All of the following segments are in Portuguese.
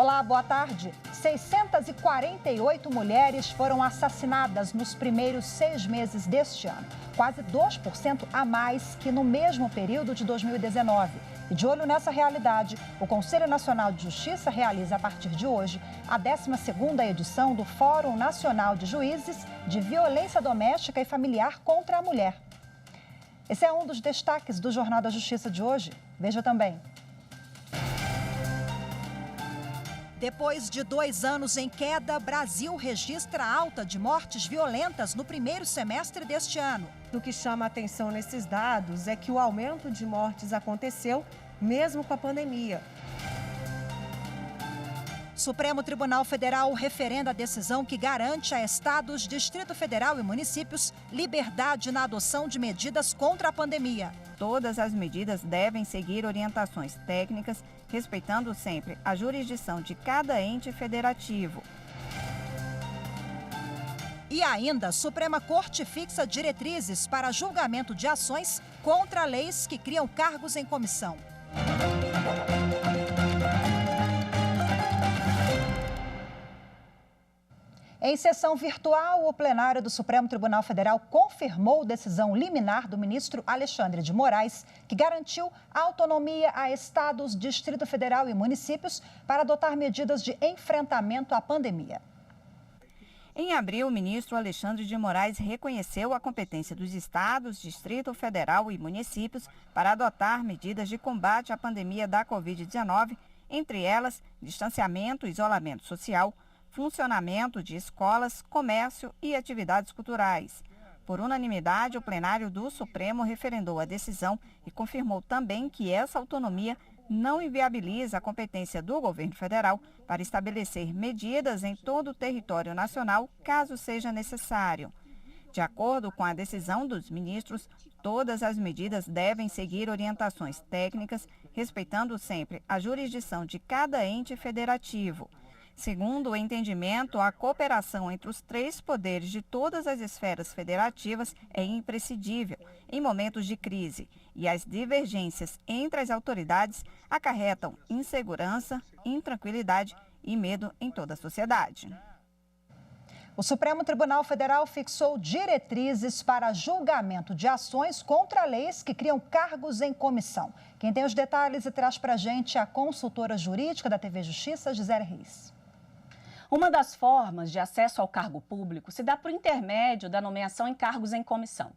Olá, boa tarde. 648 mulheres foram assassinadas nos primeiros 6 meses deste ano, quase 2% a mais que no mesmo período de 2019. E de olho nessa realidade, o Conselho Nacional de Justiça realiza a partir de hoje a 12ª edição do Fórum Nacional de Juízes de Violência Doméstica e Familiar contra a Mulher. Esse é um dos destaques do Jornal da Justiça de hoje. Veja também. Depois de 2 anos em queda, Brasil registra alta de mortes violentas no primeiro semestre deste ano. O que chama a atenção nesses dados é que o aumento de mortes aconteceu mesmo com a pandemia. Supremo Tribunal Federal referenda a decisão que garante a estados, Distrito Federal e municípios liberdade na adoção de medidas contra a pandemia. Todas as medidas devem seguir orientações técnicas, respeitando sempre a jurisdição de cada ente federativo. E ainda, a Suprema Corte fixa diretrizes para julgamento de ações contra leis que criam cargos em comissão. Em sessão virtual, o plenário do Supremo Tribunal Federal confirmou decisão liminar do ministro Alexandre de Moraes, que garantiu autonomia a estados, Distrito Federal e municípios para adotar medidas de enfrentamento à pandemia. Em abril, o ministro Alexandre de Moraes reconheceu a competência dos estados, Distrito Federal e municípios para adotar medidas de combate à pandemia da Covid-19, entre elas distanciamento e isolamento social, funcionamento de escolas, comércio e atividades culturais. Por unanimidade, o plenário do Supremo referendou a decisão e confirmou também que essa autonomia não inviabiliza a competência do governo federal para estabelecer medidas em todo o território nacional, caso seja necessário. De acordo com a decisão dos ministros, todas as medidas devem seguir orientações técnicas, respeitando sempre a jurisdição de cada ente federativo. Segundo o entendimento, a cooperação entre os 3 poderes de todas as esferas federativas é imprescindível em momentos de crise e as divergências entre as autoridades acarretam insegurança, intranquilidade e medo em toda a sociedade. O Supremo Tribunal Federal fixou diretrizes para julgamento de ações contra leis que criam cargos em comissão. Quem tem os detalhes e traz para a gente é a consultora jurídica da TV Justiça, Gisele Reis. Uma das formas de acesso ao cargo público se dá por intermédio da nomeação em cargos em comissão.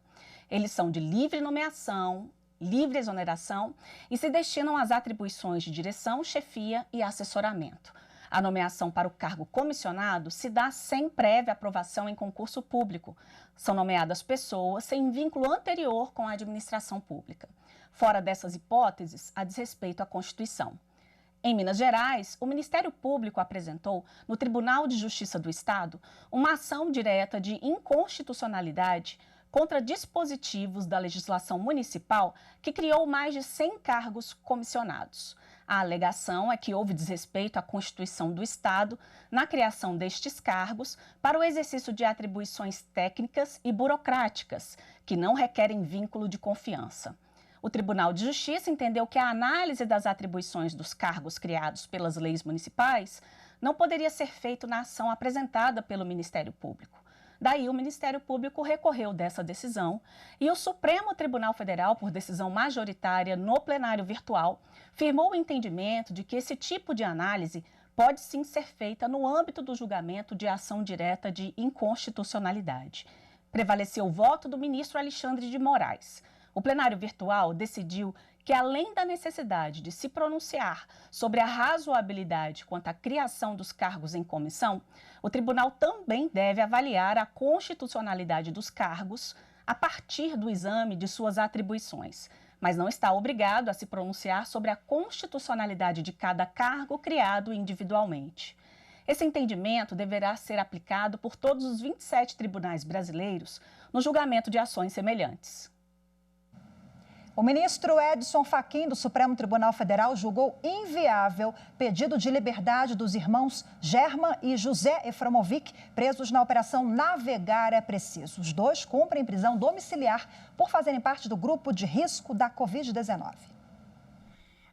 Eles são de livre nomeação, livre exoneração e se destinam às atribuições de direção, chefia e assessoramento. A nomeação para o cargo comissionado se dá sem prévia aprovação em concurso público. São nomeadas pessoas sem vínculo anterior com a administração pública. Fora dessas hipóteses, há desrespeito à Constituição. Em Minas Gerais, o Ministério Público apresentou no Tribunal de Justiça do Estado uma ação direta de inconstitucionalidade contra dispositivos da legislação municipal que criou mais de 100 cargos comissionados. A alegação é que houve desrespeito à Constituição do Estado na criação destes cargos para o exercício de atribuições técnicas e burocráticas que não requerem vínculo de confiança. O Tribunal de Justiça entendeu que a análise das atribuições dos cargos criados pelas leis municipais não poderia ser feita na ação apresentada pelo Ministério Público. Daí, o Ministério Público recorreu dessa decisão e o Supremo Tribunal Federal, por decisão majoritária no plenário virtual, firmou o entendimento de que esse tipo de análise pode sim ser feita no âmbito do julgamento de ação direta de inconstitucionalidade. Prevaleceu o voto do ministro Alexandre de Moraes. O plenário virtual decidiu que, além da necessidade de se pronunciar sobre a razoabilidade quanto à criação dos cargos em comissão, o tribunal também deve avaliar a constitucionalidade dos cargos a partir do exame de suas atribuições, mas não está obrigado a se pronunciar sobre a constitucionalidade de cada cargo criado individualmente. Esse entendimento deverá ser aplicado por todos os 27 tribunais brasileiros no julgamento de ações semelhantes. O ministro Edson Fachin, do Supremo Tribunal Federal, julgou inviável pedido de liberdade dos irmãos German e José Efromovic, presos na Operação Navegar é Preciso. Os 2 cumprem prisão domiciliar por fazerem parte do grupo de risco da Covid-19.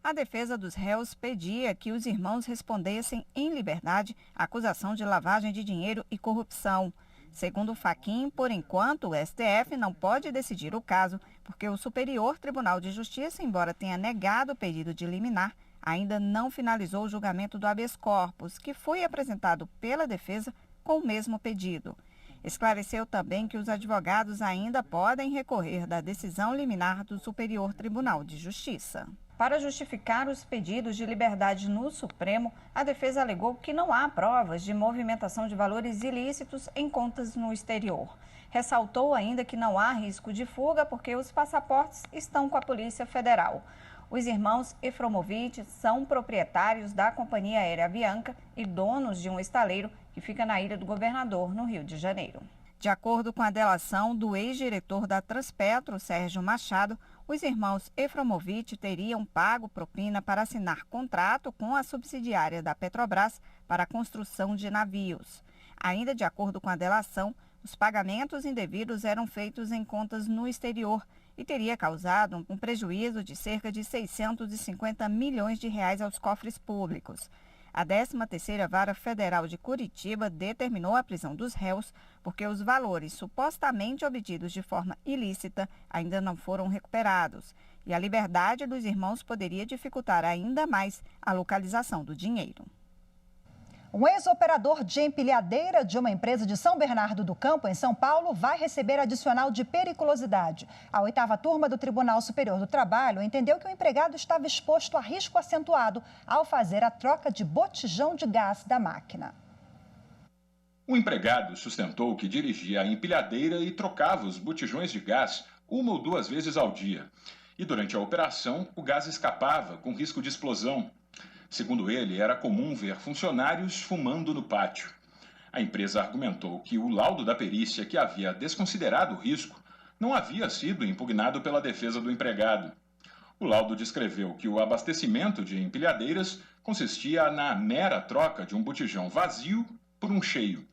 a defesa dos réus pedia que os irmãos respondessem em liberdade à acusação de lavagem de dinheiro e corrupção. Segundo Fachin, por enquanto, o STF não pode decidir o caso, porque o Superior Tribunal de Justiça, embora tenha negado o pedido de liminar, ainda não finalizou o julgamento do habeas corpus, que foi apresentado pela defesa com o mesmo pedido. Esclareceu também que os advogados ainda podem recorrer da decisão liminar do Superior Tribunal de Justiça. Para justificar os pedidos de liberdade no Supremo, a defesa alegou que não há provas de movimentação de valores ilícitos em contas no exterior. Ressaltou ainda que não há risco de fuga porque os passaportes estão com a Polícia Federal. Os irmãos Efromovitch são proprietários da Companhia Aérea Avianca e donos de um estaleiro que fica na Ilha do Governador, no Rio de Janeiro. De acordo com a delação do ex-diretor da Transpetro, Sérgio Machado, os irmãos Efromovitch teriam pago propina para assinar contrato com a subsidiária da Petrobras para a construção de navios. Ainda de acordo com a delação, os pagamentos indevidos eram feitos em contas no exterior e teria causado um prejuízo de cerca de 650 milhões de reais aos cofres públicos. A 13ª Vara Federal de Curitiba determinou a prisão dos réus porque os valores supostamente obtidos de forma ilícita ainda não foram recuperados e a liberdade dos irmãos poderia dificultar ainda mais a localização do dinheiro. Um ex-operador de empilhadeira de uma empresa de São Bernardo do Campo, em São Paulo, vai receber adicional de periculosidade. A 8ª turma do Tribunal Superior do Trabalho entendeu que o empregado estava exposto a risco acentuado ao fazer a troca de botijão de gás da máquina. O empregado sustentou que dirigia a empilhadeira e trocava os botijões de gás 1 ou 2 vezes ao dia. E durante a operação, o gás escapava com risco de explosão. Segundo ele, era comum ver funcionários fumando no pátio. A empresa argumentou que o laudo da perícia, que havia desconsiderado o risco, não havia sido impugnado pela defesa do empregado. O laudo descreveu que o abastecimento de empilhadeiras consistia na mera troca de um botijão vazio por um cheio.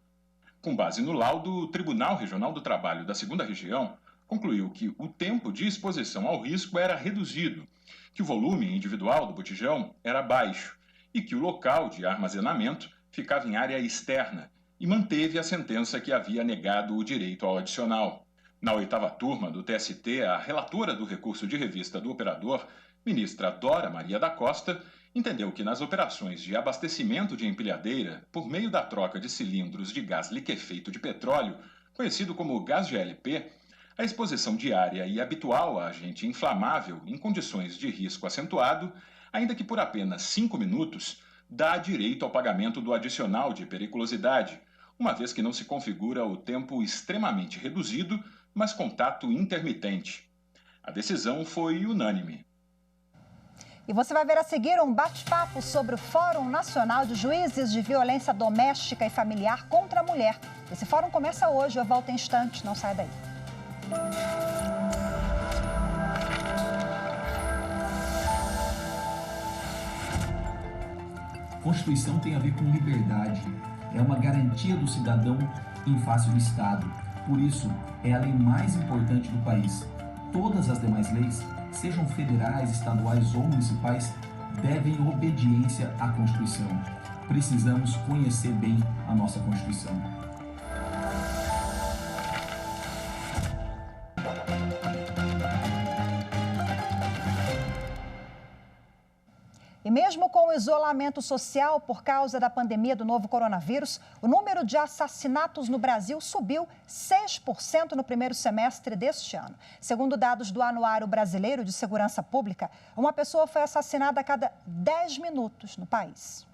Com base no laudo, o Tribunal Regional do Trabalho da 2ª Região concluiu que o tempo de exposição ao risco era reduzido, que o volume individual do botijão era baixo e que o local de armazenamento ficava em área externa e manteve a sentença que havia negado o direito ao adicional. Na 8ª turma do TST, a relatora do recurso de revista do operador, ministra Dora Maria da Costa, entendeu que nas operações de abastecimento de empilhadeira, por meio da troca de cilindros de gás liquefeito de petróleo, conhecido como gás GLP, a exposição diária e habitual a agente inflamável em condições de risco acentuado, ainda que por apenas 5 minutos, dá direito ao pagamento do adicional de periculosidade, uma vez que não se configura o tempo extremamente reduzido, mas contato intermitente. A decisão foi unânime. E você vai ver a seguir um bate-papo sobre o Fórum Nacional de Juízes de Violência Doméstica e Familiar contra a Mulher. Esse fórum começa hoje, eu volto em instantes, não sai daí. Constituição tem a ver com liberdade. É uma garantia do cidadão em face do Estado. Por isso, é a lei mais importante do país. Todas as demais leis, sejam federais, estaduais ou municipais, devem obediência à Constituição. Precisamos conhecer bem a nossa Constituição. E mesmo com o isolamento social por causa da pandemia do novo coronavírus, o número de assassinatos no Brasil subiu 6% no primeiro semestre deste ano. Segundo dados do Anuário Brasileiro de Segurança Pública, uma pessoa foi assassinada a cada 10 minutos no país.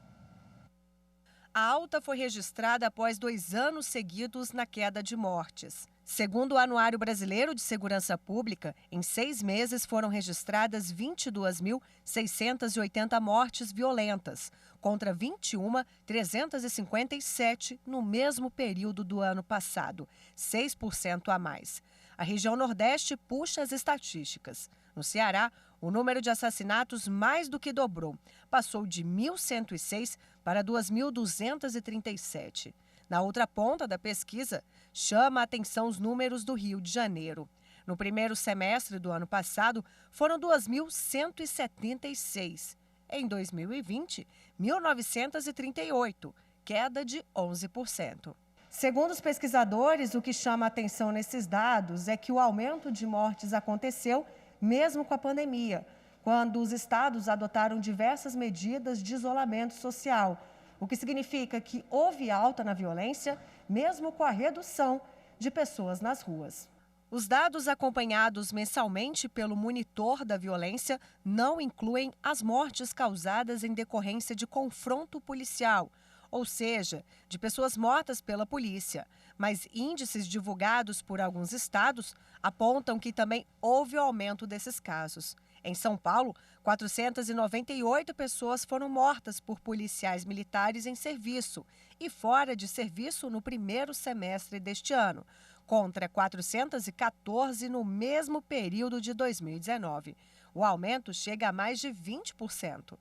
A alta foi registrada após 2 anos seguidos na queda de mortes. Segundo o Anuário Brasileiro de Segurança Pública, em 6 meses foram registradas 22.680 mortes violentas, contra 21.357 no mesmo período do ano passado, 6% a mais. A região Nordeste puxa as estatísticas. No Ceará, o número de assassinatos mais do que dobrou, passou de 1.106 para 2.237. Na outra ponta da pesquisa, chama a atenção os números do Rio de Janeiro. No primeiro semestre do ano passado, foram 2.176. Em 2020, 1.938, queda de 11%. Segundo os pesquisadores, o que chama a atenção nesses dados é que o aumento de mortes aconteceu mesmo com a pandemia, quando os estados adotaram diversas medidas de isolamento social, o que significa que houve alta na violência, mesmo com a redução de pessoas nas ruas. Os dados acompanhados mensalmente pelo monitor da violência não incluem as mortes causadas em decorrência de confronto policial, ou seja, de pessoas mortas pela polícia. Mas índices divulgados por alguns estados apontam que também houve aumento desses casos. Em São Paulo, 498 pessoas foram mortas por policiais militares em serviço e fora de serviço no primeiro semestre deste ano, contra 414 no mesmo período de 2019. O aumento chega a mais de 20%.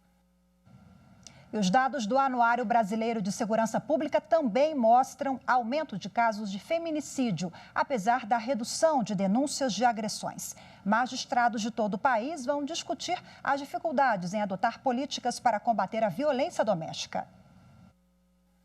E os dados do Anuário Brasileiro de Segurança Pública também mostram aumento de casos de feminicídio, apesar da redução de denúncias de agressões. Magistrados de todo o país vão discutir as dificuldades em adotar políticas para combater a violência doméstica.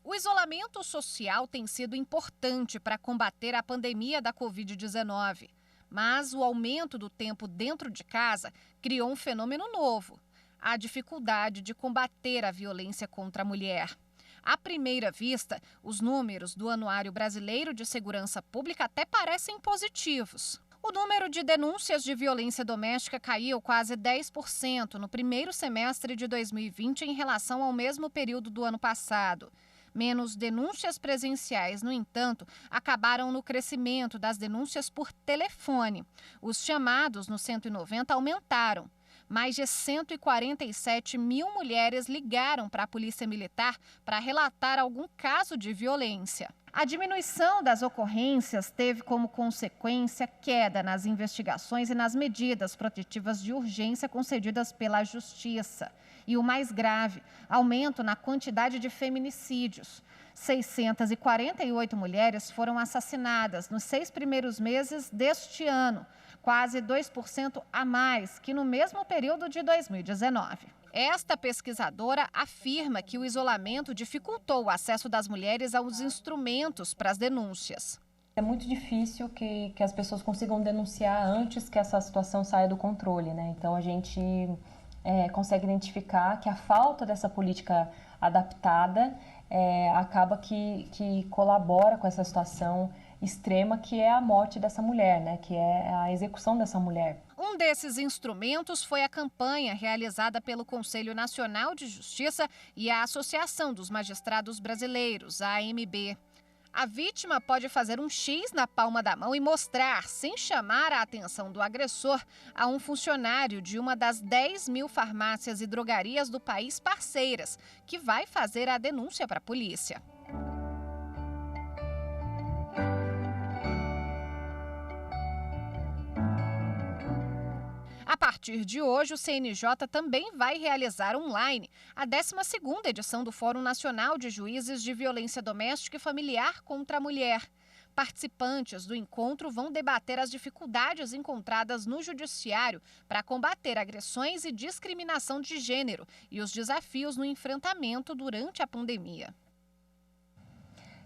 O isolamento social tem sido importante para combater a pandemia da Covid-19. Mas o aumento do tempo dentro de casa criou um fenômeno novo: a dificuldade de combater a violência contra a mulher. À primeira vista, os números do Anuário Brasileiro de Segurança Pública até parecem positivos. O número de denúncias de violência doméstica caiu quase 10% no primeiro semestre de 2020 em relação ao mesmo período do ano passado. Menos denúncias presenciais, no entanto, acabaram no crescimento das denúncias por telefone. Os chamados no 190 aumentaram. Mais de 147 mil mulheres ligaram para a Polícia Militar para relatar algum caso de violência. A diminuição das ocorrências teve como consequência queda nas investigações e nas medidas protetivas de urgência concedidas pela Justiça. E o mais grave, aumento na quantidade de feminicídios. 648 mulheres foram assassinadas nos 6 primeiros meses deste ano, quase 2% a mais que no mesmo período de 2019. Esta pesquisadora afirma que o isolamento dificultou o acesso das mulheres aos instrumentos para as denúncias. É muito difícil que as pessoas consigam denunciar antes que essa situação saia do controle, né? Então a gente consegue identificar que a falta dessa política adaptada acaba que colabora com essa situação extrema, que é a morte dessa mulher, né? Que é a execução dessa mulher. Um desses instrumentos foi a campanha realizada pelo Conselho Nacional de Justiça e a Associação dos Magistrados Brasileiros, a AMB. A vítima pode fazer um X na palma da mão e mostrar, sem chamar a atenção do agressor, a um funcionário de uma das 10 mil farmácias e drogarias do país parceiras, que vai fazer a denúncia para a polícia. A partir de hoje, o CNJ também vai realizar online a 12ª edição do Fórum Nacional de Juízes de Violência Doméstica e Familiar contra a Mulher. Participantes do encontro vão debater as dificuldades encontradas no judiciário para combater agressões e discriminação de gênero e os desafios no enfrentamento durante a pandemia.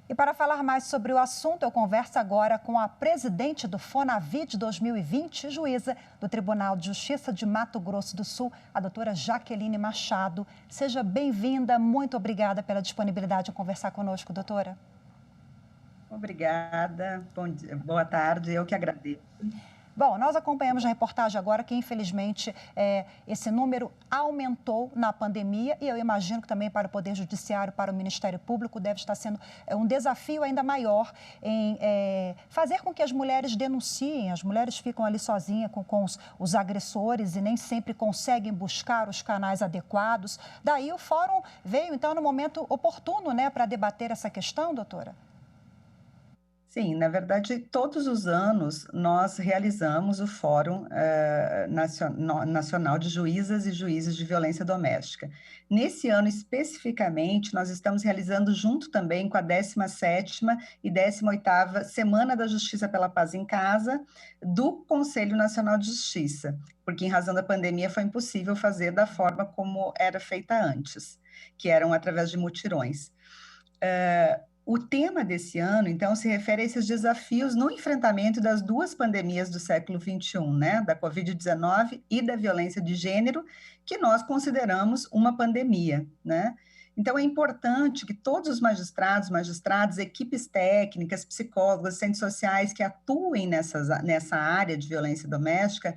E para falar mais sobre o assunto, eu converso agora com a presidente do Fonavide 2020, juíza do Tribunal de Justiça de Mato Grosso do Sul, a doutora Jaqueline Machado. Seja bem-vinda, muito obrigada pela disponibilidade de conversar conosco, doutora. Obrigada, boa tarde, eu que agradeço. Bom, nós acompanhamos na reportagem agora que, infelizmente, esse número aumentou na pandemia e eu imagino que também para o Poder Judiciário, para o Ministério Público, deve estar sendo um desafio ainda maior em fazer com que as mulheres denunciem. As mulheres ficam ali sozinhas com os agressores e nem sempre conseguem buscar os canais adequados. Daí o Fórum veio, então, no momento oportuno, né, para debater essa questão, doutora? Sim, na verdade, todos os anos nós realizamos o Fórum Nacional de Juízas e Juízes de Violência Doméstica. Nesse ano, especificamente, nós estamos realizando junto também com a 17ª e 18ª Semana da Justiça pela Paz em Casa, do Conselho Nacional de Justiça, porque em razão da pandemia foi impossível fazer da forma como era feita antes, que eram através de mutirões. O tema desse ano, então, se refere a esses desafios no enfrentamento das duas pandemias do século XXI, né? Da Covid-19 e da violência de gênero, que nós consideramos uma pandemia, né? Então, é importante que todos os magistrados, equipes técnicas, psicólogos, assistentes sociais que atuem nessa área de violência doméstica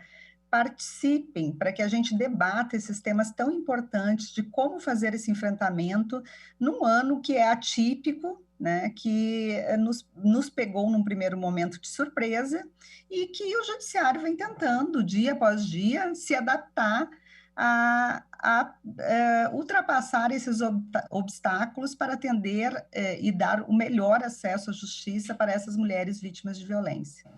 participem para que a gente debata esses temas tão importantes de como fazer esse enfrentamento num ano que é atípico, né, que nos pegou num primeiro momento de surpresa e que o judiciário vem tentando, dia após dia, se adaptar a ultrapassar esses obstáculos para atender e dar o melhor acesso à justiça para essas mulheres vítimas de violência.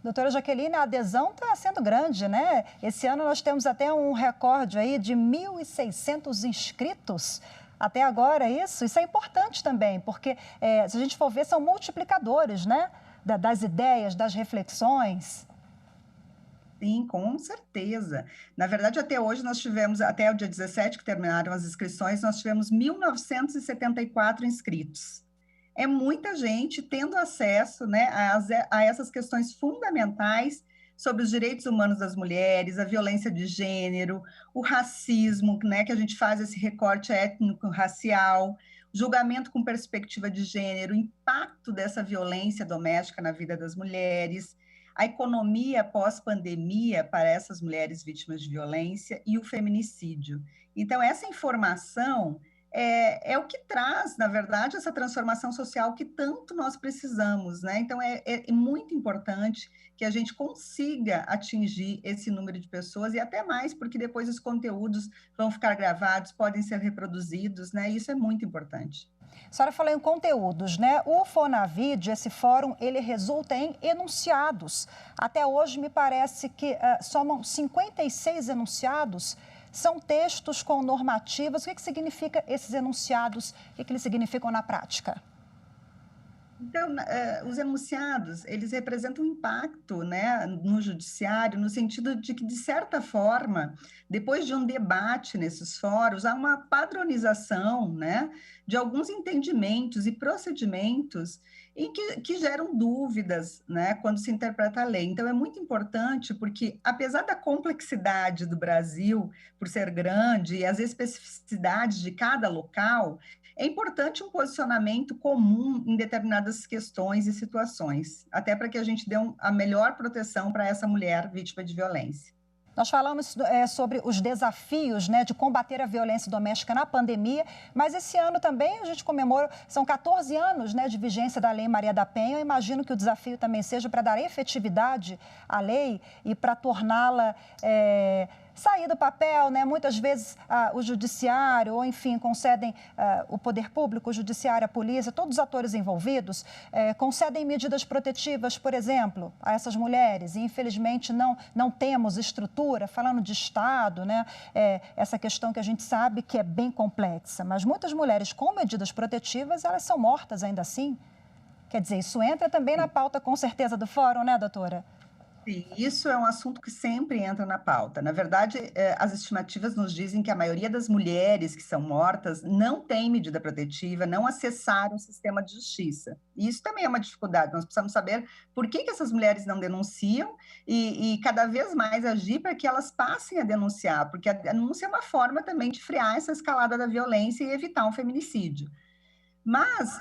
Doutora Jaqueline, a adesão está sendo grande, né? Esse ano nós temos até um recorde aí de 1.600 inscritos. Até agora, isso é importante também, porque se a gente for ver, são multiplicadores, né? Das ideias, das reflexões. Sim, com certeza. Na verdade, até hoje nós tivemos, até o dia 17, que terminaram as inscrições, nós tivemos 1.974 inscritos. É muita gente tendo acesso, né, a essas questões fundamentais sobre os direitos humanos das mulheres, a violência de gênero, o racismo, né, que a gente faz esse recorte étnico-racial, julgamento com perspectiva de gênero, o impacto dessa violência doméstica na vida das mulheres, a economia pós-pandemia para essas mulheres vítimas de violência e o feminicídio. Então, essa informação é o que traz, na verdade, essa transformação social que tanto nós precisamos, né? Então, é muito importante que a gente consiga atingir esse número de pessoas e até mais, porque depois os conteúdos vão ficar gravados, podem ser reproduzidos, né? Isso é muito importante. A senhora falou em conteúdos, né? O Fonavide, esse fórum, ele resulta em enunciados. Até hoje, me parece que somam 56 enunciados. São textos com normativas. O que significa esses enunciados? O que eles significam na prática? Então, os enunciados, eles representam um impacto, né, no judiciário, no sentido de que, de certa forma, depois de um debate nesses fóruns, há uma padronização, né, de alguns entendimentos e procedimentos em que geram dúvidas, né, quando se interpreta a lei. Então, é muito importante porque, apesar da complexidade do Brasil, por ser grande, e as especificidades de cada local, é importante um posicionamento comum em determinadas questões e situações, até para que a gente dê a melhor proteção para essa mulher vítima de violência. Nós falamos sobre os desafios, né, de combater a violência doméstica na pandemia, mas esse ano também a gente comemora, são 14 anos, né, de vigência da Lei Maria da Penha. Eu imagino que o desafio também seja para dar efetividade à lei e para torná-la sair do papel, né? Muitas vezes o judiciário, ou enfim, concedem o poder público, o judiciário, a polícia, todos os atores envolvidos, concedem medidas protetivas, por exemplo, a essas mulheres. E, infelizmente, não temos estrutura, falando de Estado, né? Essa questão que a gente sabe que é bem complexa. Mas muitas mulheres com medidas protetivas, elas são mortas ainda assim. Quer dizer, isso entra também na pauta, com certeza, do fórum, né, doutora? Sim, isso é um assunto que sempre entra na pauta. Na verdade, as estimativas nos dizem que a maioria das mulheres que são mortas não tem medida protetiva, não acessaram o sistema de justiça. E isso também é uma dificuldade. Nós precisamos saber por que essas mulheres não denunciam e cada vez mais agir para que elas passem a denunciar, porque a denúncia é uma forma também de frear essa escalada da violência e evitar um feminicídio. Mas,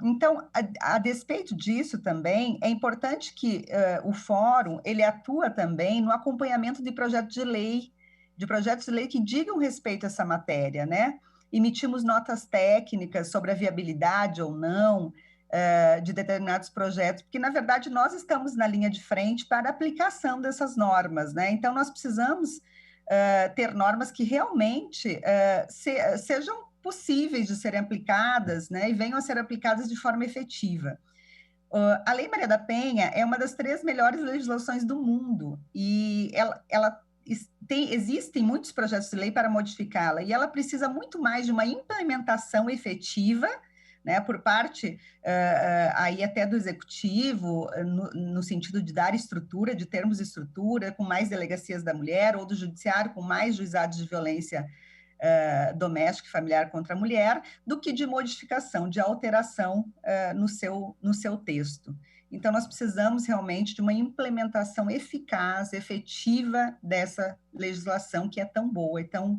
então, a despeito disso também, é importante que o fórum, ele atua também no acompanhamento de projetos de lei que digam respeito a essa matéria, né? Emitimos notas técnicas sobre a viabilidade ou não de determinados projetos, porque, na verdade, nós estamos na linha de frente para a aplicação dessas normas, né? Então, nós precisamos ter normas que realmente sejam possíveis de serem aplicadas, né, e venham a ser aplicadas de forma efetiva. A Lei Maria da Penha é uma das 3 melhores legislações do mundo e existem muitos projetos de lei para modificá-la e ela precisa muito mais de uma implementação efetiva, né, por parte aí até do executivo, no sentido de dar estrutura, de termos estrutura, com mais delegacias da mulher, ou do judiciário com mais juizados de violência doméstica e familiar contra a mulher, do que de modificação, de alteração no seu texto. Então, nós precisamos realmente de uma implementação eficaz, efetiva dessa legislação que é tão boa e tão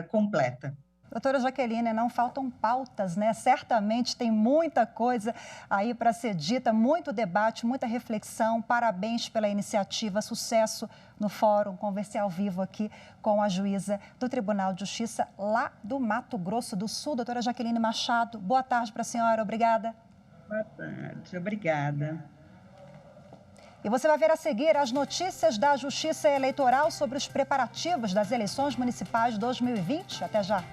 completa. Doutora Jaqueline, não faltam pautas, né? Certamente tem muita coisa aí para ser dita, muito debate, muita reflexão. Parabéns pela iniciativa, sucesso no fórum. Conversei ao vivo aqui com a juíza do Tribunal de Justiça lá do Mato Grosso do Sul, doutora Jaqueline Machado. Boa tarde para a senhora, obrigada. Boa tarde, obrigada. E você vai ver a seguir as notícias da Justiça Eleitoral sobre os preparativos das eleições municipais 2020. Até já.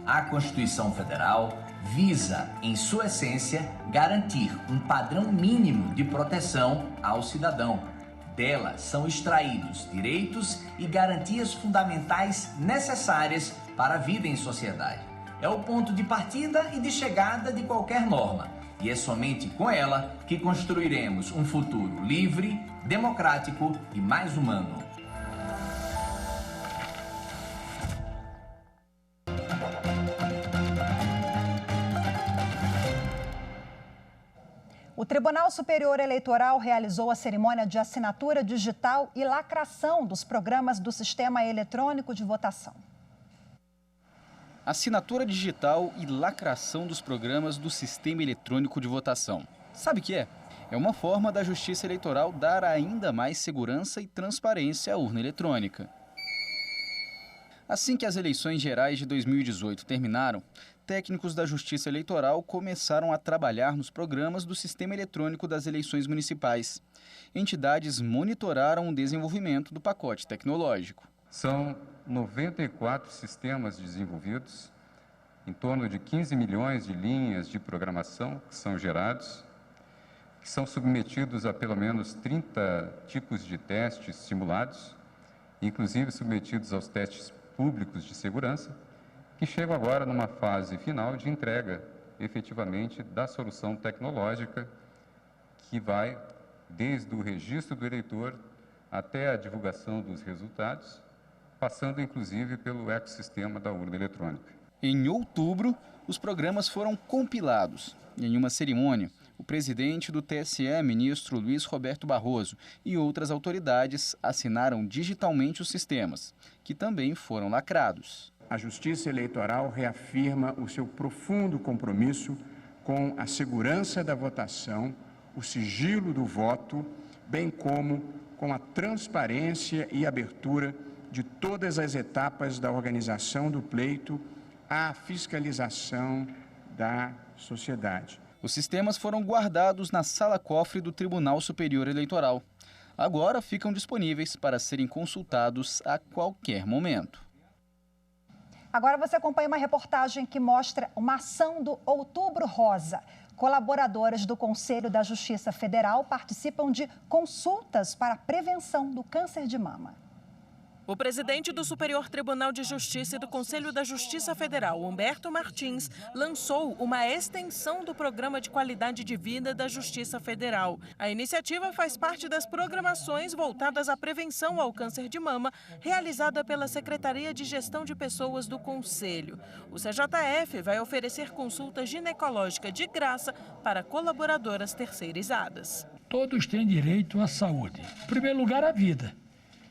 A Constituição Federal visa, em sua essência, garantir um padrão mínimo de proteção ao cidadão. Dela são extraídos direitos e garantias fundamentais necessárias para a vida em sociedade. É o ponto de partida e de chegada de qualquer norma. E é somente com ela que construiremos um futuro livre, democrático e mais humano. O Tribunal Superior Eleitoral realizou a cerimônia de assinatura digital e lacração dos programas do Sistema Eletrônico de Votação. Assinatura digital e lacração dos programas do Sistema Eletrônico de Votação. Sabe o que é? É uma forma da Justiça Eleitoral dar ainda mais segurança e transparência à urna eletrônica. Assim que as eleições gerais de 2018 terminaram, técnicos da Justiça Eleitoral começaram a trabalhar nos programas do Sistema Eletrônico das Eleições Municipais. Entidades monitoraram o desenvolvimento do pacote tecnológico. São 94 sistemas desenvolvidos, em torno de 15 milhões de linhas de programação que são gerados, que são submetidos a pelo menos 30 tipos de testes simulados, inclusive submetidos aos testes públicos de segurança, que chegam agora numa fase final de entrega, efetivamente, da solução tecnológica que vai desde o registro do eleitor até a divulgação dos resultados, passando inclusive pelo ecossistema da urna eletrônica. Em outubro, os programas foram compilados. Em uma cerimônia, o presidente do TSE, ministro Luiz Roberto Barroso, e outras autoridades assinaram digitalmente os sistemas, que também foram lacrados. A Justiça Eleitoral reafirma o seu profundo compromisso com a segurança da votação, o sigilo do voto, bem como com a transparência e abertura de todas as etapas da organização do pleito à fiscalização da sociedade. Os sistemas foram guardados na sala-cofre do Tribunal Superior Eleitoral. Agora ficam disponíveis para serem consultados a qualquer momento. Agora você acompanha uma reportagem que mostra uma ação do Outubro Rosa. Colaboradores do Conselho da Justiça Federal participam de consultas para a prevenção do câncer de mama. O presidente do Superior Tribunal de Justiça e do Conselho da Justiça Federal, Humberto Martins, lançou uma extensão do Programa de Qualidade de Vida da Justiça Federal. A iniciativa faz parte das programações voltadas à prevenção ao câncer de mama, realizada pela Secretaria de Gestão de Pessoas do Conselho. O CJF vai oferecer consulta ginecológica de graça para colaboradoras terceirizadas. Todos têm direito à saúde. Em primeiro lugar, a vida.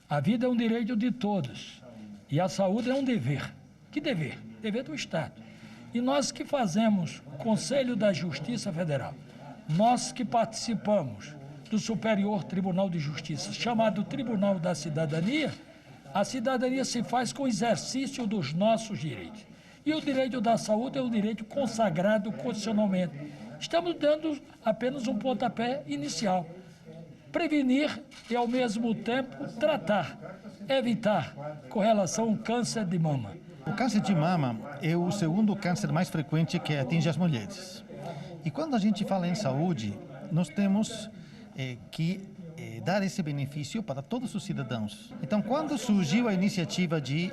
A vida é um direito de todos e a saúde é um dever. Que dever? Dever do Estado. E nós que fazemos o Conselho da Justiça Federal, nós que participamos do Superior Tribunal de Justiça, chamado Tribunal da Cidadania, a cidadania se faz com o exercício dos nossos direitos. E o direito da saúde é um direito consagrado constitucionalmente. Estamos dando apenas um pontapé inicial. Prevenir e, ao mesmo tempo, tratar. evitar com relação ao câncer de mama. O câncer de mama é o segundo câncer mais frequente que atinge as mulheres. E quando a gente fala em saúde, nós temos que dar esse benefício para todos os cidadãos. Então, quando surgiu a iniciativa de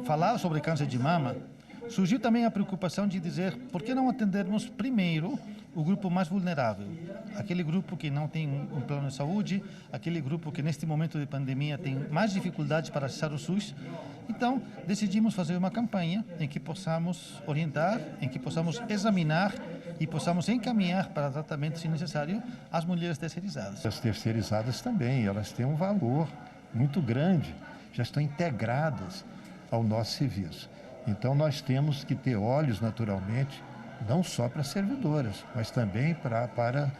falar sobre câncer de mama, surgiu também a preocupação de dizer por que não atendermos primeiro o grupo mais vulnerável, aquele grupo que não tem um plano de saúde, aquele grupo que neste momento de pandemia tem mais dificuldades para acessar o SUS. Então, decidimos fazer uma campanha em que possamos orientar, em que possamos examinar e possamos encaminhar para tratamento, se necessário, as mulheres terceirizadas. As terceirizadas também, elas têm um valor muito grande, já estão integradas ao nosso serviço. Então, nós temos que ter olhos, naturalmente, não só para as servidoras, mas também para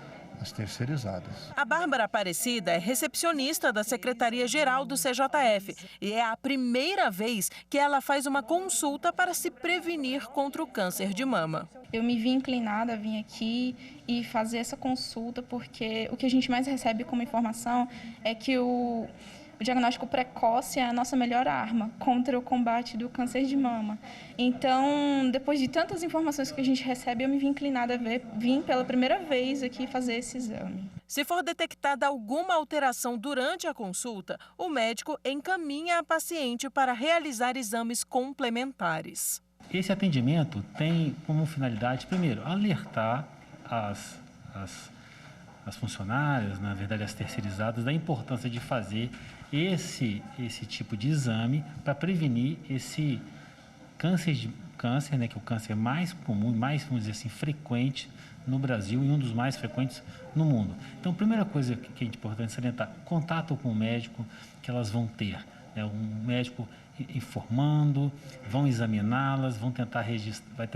as terceirizadas. A Bárbara Aparecida é recepcionista da Secretaria-Geral do CJF e é a primeira vez que ela faz uma consulta para se prevenir contra o câncer de mama. Eu me vi inclinada a vir aqui e fazer essa consulta porque o que a gente mais recebe como informação é que o diagnóstico precoce é a nossa melhor arma contra o combate do câncer de mama. Então, depois de tantas informações que a gente recebe, eu me vi inclinada a vim pela primeira vez aqui fazer esse exame. Se for detectada alguma alteração durante a consulta, o médico encaminha a paciente para realizar exames complementares. Esse atendimento tem como finalidade, primeiro, alertar as funcionárias, na verdade as terceirizadas, da importância de fazer esse tipo de exame para prevenir esse câncer, né, que é o câncer mais comum, mais, vamos dizer assim, frequente no Brasil e um dos mais frequentes no mundo. Então, a primeira coisa que é importante salientar, contato com o médico que elas vão ter, né, um médico informando, vão examiná-las, vão tentar registrar,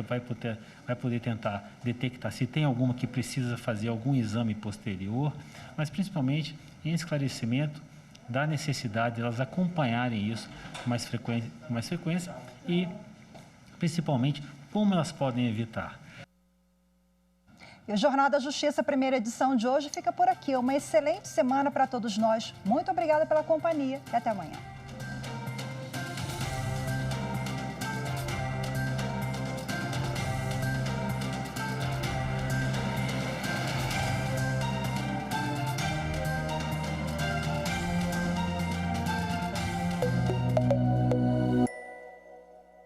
vai poder tentar detectar se tem alguma que precisa fazer algum exame posterior, mas principalmente em esclarecimento da necessidade de elas acompanharem isso com mais frequência e principalmente como elas podem evitar. E o Jornal da Justiça, primeira edição de hoje, fica por aqui. Uma excelente semana para todos nós. Muito obrigada pela companhia e até amanhã.